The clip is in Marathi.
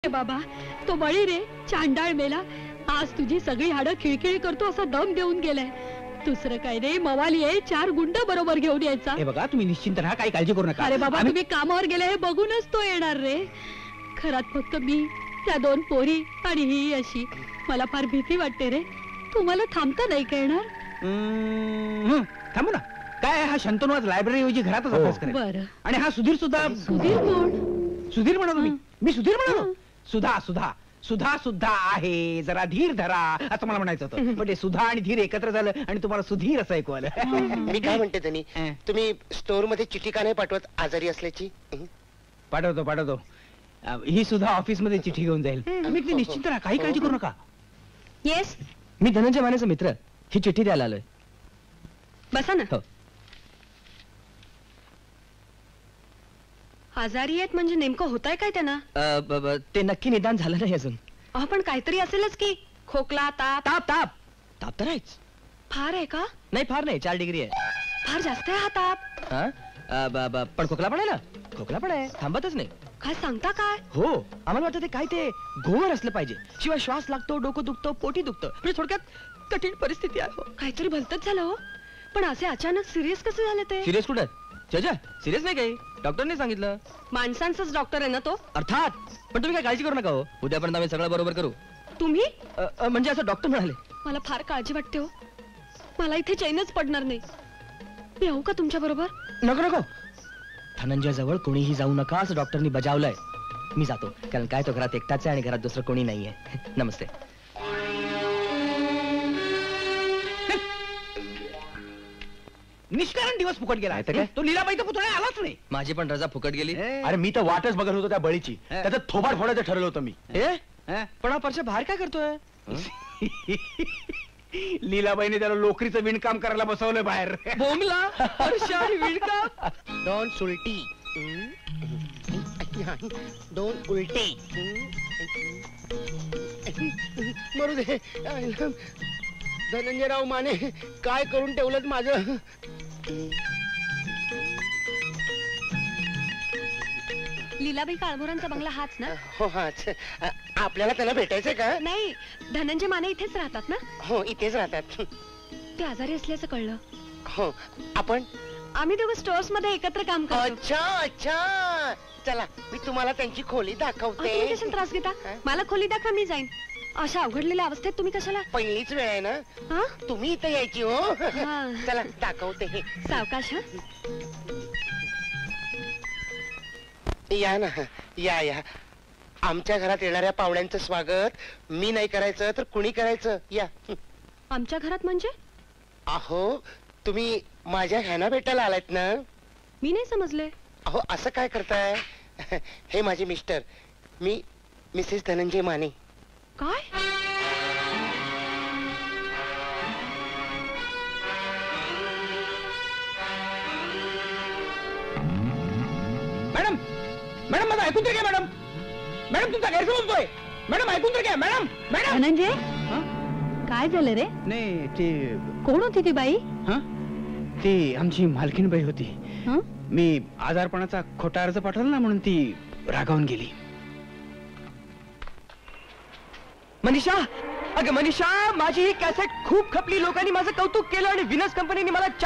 बाबा, तो बळी रे, चांडाळ मेला. आज तुझी सगळी हाडं खिळखिळी करतो असा दम देऊन गेलाय. दुसरं काय रे, मवाली आहे, 4 गुंड बरोबर घेऊन यायचा. हे बघा, तुम्ही निश्चिंत राहा, काही काळजी करू नका. अरे बाबा, तुम्ही कामावर गेले हे बघूनच तो येणार रे. घरात फक्त मी, त्या 2 पोरी आणि ही अशी. मला फार भीती वाटते रे. तुम्हाला थांबता नाही का येणार? थांबू ना. काय हा शंतनू आज लायब्ररी ऐवजी घरातच अभ्यास करेल. बरं. आणि हा सुधीर सुद्धा. सुधीर कोण? सुधीर म्हणालो मी सुधीर म्हणालो. सुधा सुधा सुधा सुद्धा आहे, जरा धीर धरा असं मला म्हणायचं होतं. पण ते सुधा आणि धीर एकत्र झालं आणि तुम्हाला सुधीर असं ऐकू आलं. मी काय म्हणते त्यांनी, तुम्ही स्टोअर मध्ये चिठ्ठी का नाही पाठवत आजारी असल्याची? पाठवतो पाठवतो. ही सुद्धा ऑफिस मध्ये चिठ्ठी घेऊन जाईल. तुम्ही निश्चिंत राहा, काही काळजी करू नका. येस, मी धनंजय मानेचा मित्र, ही चिठ्ठी द्यायला आलोय. बसा ना. हो. आजारी आहेत म्हणजे नेमकं होतंय काय त्यांना? ते नक्की निदान झालं नाही अजून. पण काहीतरी असेलच की. खोकला, ताप. ताप ताप ताप तर आहेच. फार आहे का? नाही, फार नाही, 4 डिग्री आहे. फार जास्त आहे हा ताप. पण खोकला पण आहे ना. खोकला पण आहे, थांबतच नाही. काय सांगता काय? हो, आम्हाला वाटतं ते काय ते घोवर असलं पाहिजे, शिवाय श्वास लागतो, डोकं दुखतं, पोटी दुखतं. म्हणजे थोडक्यात कठीण परिस्थिती आहे. काहीतरी भलतच झालं हो. पण असे अचानक सिरियस कसे झाले ते? सिरियस कुठं? जजा, सिरियस नाही काही, डॉक्टरने सांगितलं. माणसांचाच डॉक्टर आहे ना तो? अर्थात. पण तुम्ही काय काळजी करू नका हो, उद्यापर्यंत आम्ही सगळं बरोबर करू. तुम्ही? म्हणजे असं डॉक्टर म्हणाले. मला फार काळजी वाटते हो. मला इथे चैनच पडणार नाही. मी येऊ का तुमच्या बरोबर? नको नको, धनंजय जवळ कोणीही जाऊ नका असं डॉक्टरनी बजावलंय. मी जातो, कारण काय तो घरात एकटाच आहे आणि घरात दुसरं कोणी नाहीये. नमस्ते. निष्कारण दिवस फुकट गेला. तो लीलाबाईचा पुतळा आलाच नाही. माझी पण रजा फुकट गेली. अरे मी तर वाटच बघत होतो त्या बळीची. त्याचं थोबाड फोडायचं ठरवलं होतं मी. पण हा परशा बाहेर काय करतोय? लीलाबाईने त्याला लोकरीचं विणकाम करायला बसवलंय बाहेर. बोमला परशा विणकाम. 2 सुलटी, 2 उलटी. मरू दे. धनंजयराव माने, काय करून ठेवलं माझं. लीलाबाई काळभोरांचा बंगला हाच ना? हो हाच. आपल्याला त्याला भेटायचंय का? नाही, धनंजय माने इथेच राहतात ना? हो, इथेच राहतात. ते आजारी असल्याचं कळलं. हो. आपण? आम्ही दोघं स्टोअर्स मध्ये एकत्र काम करतो. अच्छा अच्छा. चला, मी तुम्हाला त्यांची खोली दाखवते. तुम्ही कशाला त्रास घेता? मला खोली दाखवा, मी जाईन. अशा अवघडलेल्या अवस्थेत तुम्ही कशाला? पहिलीच वेळ आहे ना, तुम्ही इथे यायची. हो, चला दाखवते. सावकाश. या ना, या या. आमच्या घरात येणाऱ्या पाहुण्यांचं स्वागत मी नाही करायचं तर कुणी करायचं? या. आमच्या घरात म्हणजे? अहो, तुम्ही माझ्या ह्याना भेटायला आलात ना? मी नाही समजले. अहो, असं काय करताय? हे माझे मिस्टर, मी मिसेस धनंजय माने. काय? मॅडम, मॅडम माझं ऐकून तर घ्या. मॅडम, मॅडम तुमचा गैरसमज होतोय. मॅडम ऐकून तर घ्या. Madam, madam. धनंजय, काय झालं रे? नाही, ते कोण होती ती बाई? ती आमची मालकीनबाई होती. मी आजारपणाचा खोटा अर्ज पाठवला ना, म्हणून ती रागावून गेली. मनीषा, अगं मनीषा, माझी ही कॅसेट खूप खपली. लोकांनी माझं कौतुक केलं आणि विनस कंपनीने मला